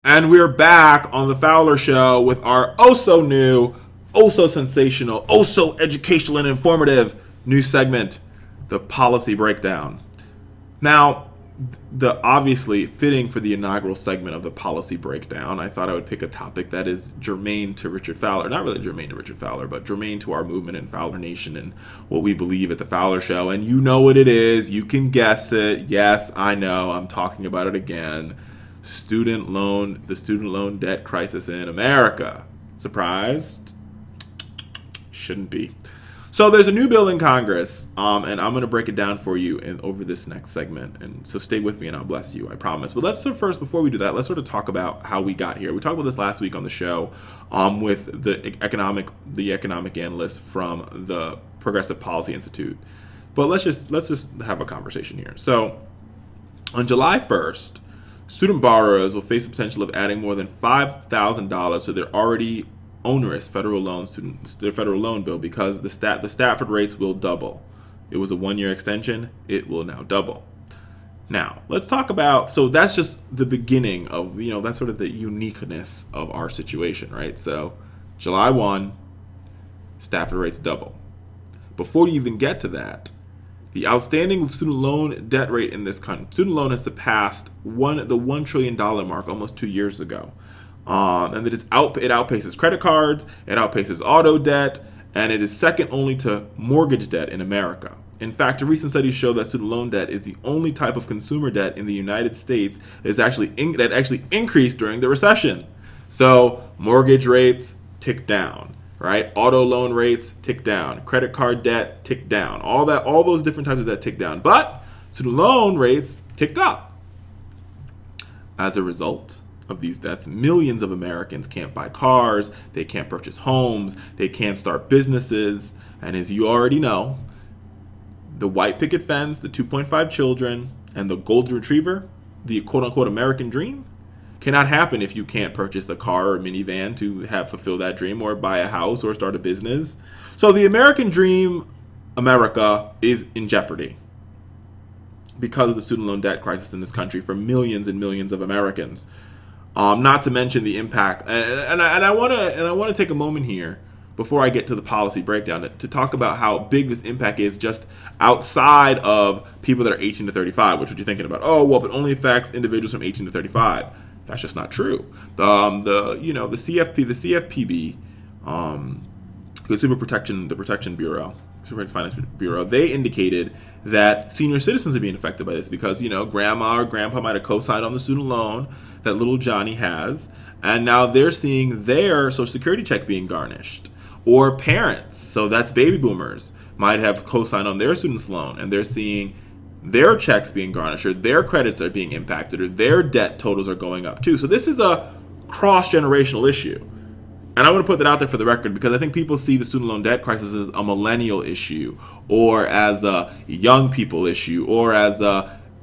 And we're back on the Fowler Show with our oh-so-new, oh-so-sensational, oh-so-educational and informative new segment, the Policy Breakdown. Now, the obviously fitting for the inaugural segment of the Policy Breakdown, I thought I would pick a topic that is germane to Richard Fowler. Not really germane to Richard Fowler, but germane to our movement in Fowler Nation and what we believe at the Fowler Show. And you know what it is. You can guess it. Yes, I know. I'm talking about it again. The student loan debt crisis in America. Surprised? Shouldn't be. So there's a new bill in Congress, and I'm going to break it down for you over this next segment. And so stay with me, and I'll bless you, I promise. But let's first, before we do that, let's sort of talk about how we got here. We talked about this last week on the show with the economic analyst from the Progressive Policy Institute. But let's just have a conversation here. So on July 1st, student borrowers will face the potential of adding more than $5,000 to their already onerous federal loan bill because the Stafford rates will double. It was a one-year extension. It will now double. Now, let's talk about, so that's just the beginning of, that's sort of the uniqueness of our situation, right? So July 1, Stafford rates double. Before you even get to that, the outstanding student loan debt rate in this country, student loan has surpassed the $1 trillion mark almost 2 years ago. And it outpaces credit cards, it outpaces auto debt, and it is second only to mortgage debt in America. In fact, a recent study showed that student loan debt is the only type of consumer debt in the United States that actually increased during the recession. So mortgage rates tick down, right? Auto loan rates tick down, credit card debt tick down, all those different types of debt tick down. But student loan rates ticked up. As a result of these debts, millions of Americans can't buy cars, they can't purchase homes, they can't start businesses, and as you already know, the white picket fence, the 2.5 children, and the golden retriever, the quote-unquote American dream, cannot happen if you can't purchase a car or minivan to fulfill that dream, or buy a house or start a business. So the American dream, America, is in jeopardy because of the student loan debt crisis in this country for millions and millions of Americans. Not to mention the impact, and I want to take a moment here before I get to the policy breakdown to talk about how big this impact is just outside of people that are 18 to 35, which what you're thinking about. Oh, well, it only affects individuals from 18 to 35. That's just not true. The CFPB, Consumer Protection Bureau, Consumer Finance Bureau, they indicated that senior citizens are being affected by this because, grandma or grandpa might have co-signed on the student loan that little Johnny has, and now they're seeing their Social Security check being garnished. Or parents, so that's baby boomers, might have co-signed on their student's loan, and they're seeing their checks being garnished, or their credits are being impacted, or their debt totals are going up too. So this is a cross-generational issue. And I want to put that out there for the record because I think people see the student loan debt crisis as a millennial issue, or as a young people issue, or as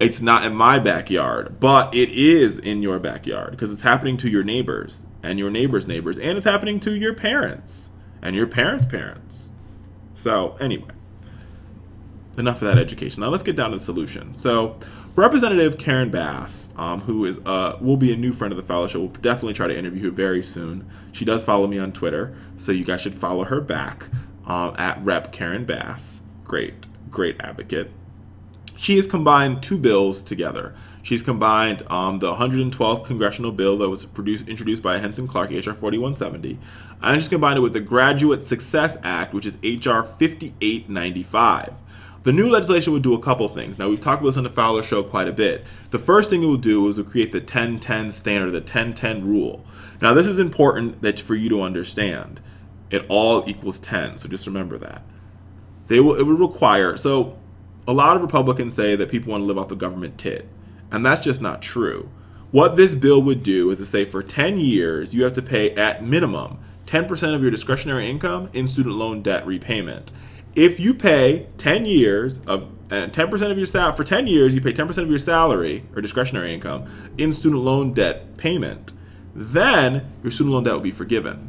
it's not in my backyard, but it is in your backyard because it's happening to your neighbors and your neighbors' neighbors, and it's happening to your parents and your parents' parents. So anyway, enough of that education. Now let's get down to the solution. So Representative Karen Bass, who will be a new friend of the Fowler Show, will definitely try to interview her very soon. She does follow me on Twitter, so you guys should follow her back at Rep Karen Bass. Great advocate. She has combined two bills together. She's combined the 112th congressional bill that was introduced by Henson Clark, H.R. 4170, and she's combined it with the Graduate Success Act, which is H.R. 5895. The new legislation would do a couple things. Now, we've talked about this on the Fowler Show quite a bit. The first thing it will do is create the 10-10 standard, the 10-10 rule. Now, this is important for you to understand. It all equals 10, so just remember that. It would require, so a lot of Republicans say that people want to live off the government tit, and that's just not true. What this bill would do is to say for 10 years, you have to pay at minimum 10% of your discretionary income in student loan debt repayment. If you pay 10 years of 10% of your salary, for 10 years you pay 10% of your salary or discretionary income in student loan debt payment, then your student loan debt will be forgiven.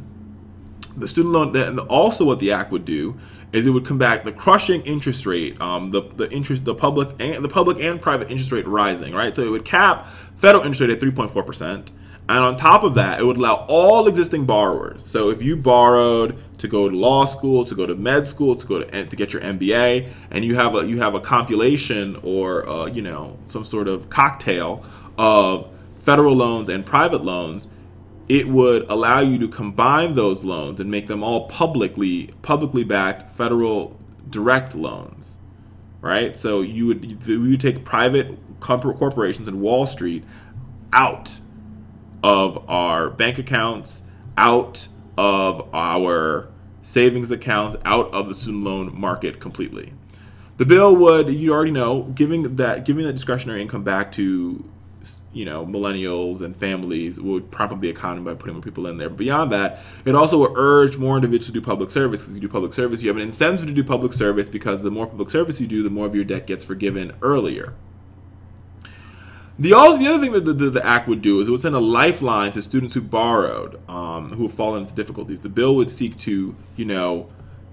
The student loan debt, and also what the act would do is it would combat the crushing interest rate, the public and private interest rate rising, right? So it would cap federal interest rate at 3.4%, And on top of that, it would allow all existing borrowers. So if you borrowed to go to law school, to go to med school, to get your MBA, and you have a compilation or some sort of cocktail of federal loans and private loans, it would allow you to combine those loans and make them all publicly backed federal direct loans, right? So you would take private corporations and Wall Street out of our bank accounts, out of our savings accounts, out of the student loan market completely. The bill would, you already know, giving that discretionary income back to millennials and families would prop up the economy by putting more people in there. But beyond that, it also will urge more individuals to do public service. Because if you do public service, you have an incentive to do public service, because the more public service you do, the more of your debt gets forgiven earlier. The other thing that the act would do is it would send a lifeline to students who borrowed, who have fallen into difficulties. The bill would seek to,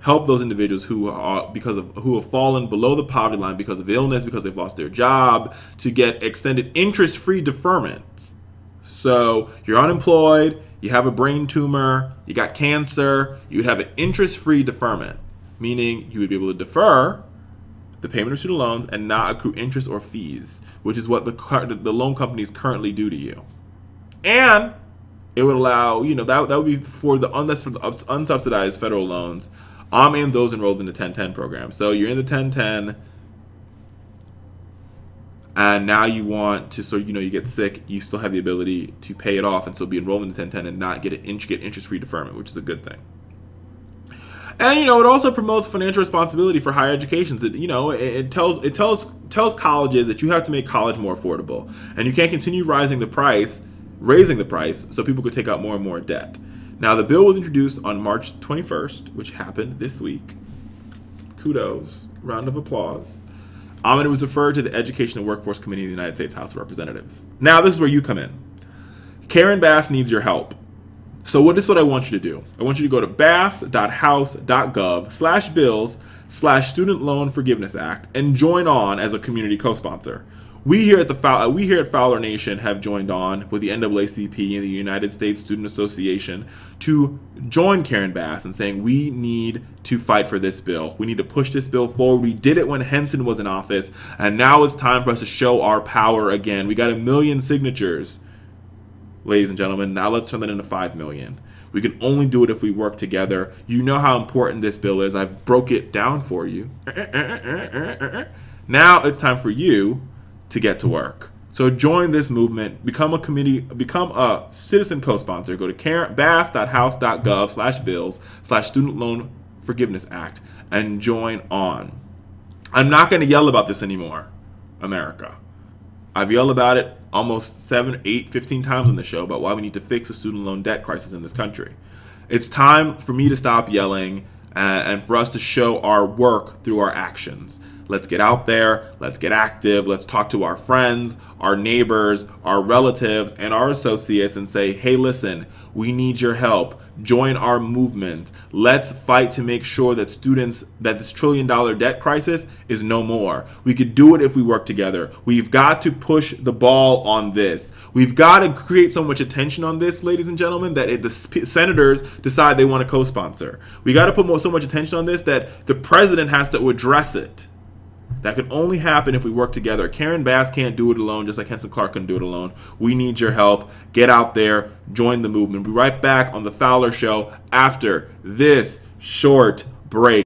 help those individuals who have fallen below the poverty line because of illness, because they've lost their job, to get extended interest-free deferments. So you're unemployed, you have a brain tumor, you got cancer, you would have an interest-free deferment, meaning you would be able to defer the payment of student loans and not accrue interest or fees, which is what the loan companies currently do to you. And it would allow, that would be for the unsubsidized federal loans, and those enrolled in the 1010 program. So you're in the 1010, and now you want to, you get sick, you still have the ability to pay it off and still be enrolled in the 1010 and not get interest-free deferment, which is a good thing. And it also promotes financial responsibility for higher education. It tells colleges that you have to make college more affordable, and you can't continue raising the price so people could take out more and more debt. Now, the bill was introduced on March 21st, which happened this week. Kudos, round of applause. And it was referred to the Education and Workforce Committee of the United States House of Representatives. Now, this is where you come in. Karen Bass needs your help. So this is what I want you to do. I want you to go to bass.house.gov/bills/Student Loan Forgiveness Act and join on as a community co-sponsor. We here at Fowler Nation have joined on with the NAACP and the United States Student Association to join Karen Bass in saying we need to fight for this bill. We need to push this bill forward. We did it when Henson was in office, and now it's time for us to show our power again. We got 1 million signatures, ladies and gentlemen. Now let's turn that into 5 million. We can only do it if we work together. You know how important this bill is. I broke it down for you. Now it's time for you to get to work. So join this movement, become a citizen co-sponsor. Go to bass.house.gov/bills/Student Loan Forgiveness Act and join on. I'm not going to yell about this anymore, America. I've yelled about it almost 7, 8, 15 times on the show about why we need to fix the student loan debt crisis in this country. It's time for me to stop yelling and for us to show our work through our actions. Let's get out there, let's get active, let's talk to our friends, our neighbors, our relatives, and our associates and say, hey, listen, we need your help. Join our movement. Let's fight to make sure that this $1 trillion debt crisis is no more. We could do it if we work together. We've got to push the ball on this. We've got to create so much attention on this, ladies and gentlemen, that the senators decide they want to co-sponsor. We got to put so much attention on this that the president has to address it. That could only happen if we work together. Karen Bass can't do it alone, just like Henson Clark couldn't do it alone. We need your help. Get out there. Join the movement. We'll be right back on The Fowler Show after this short break.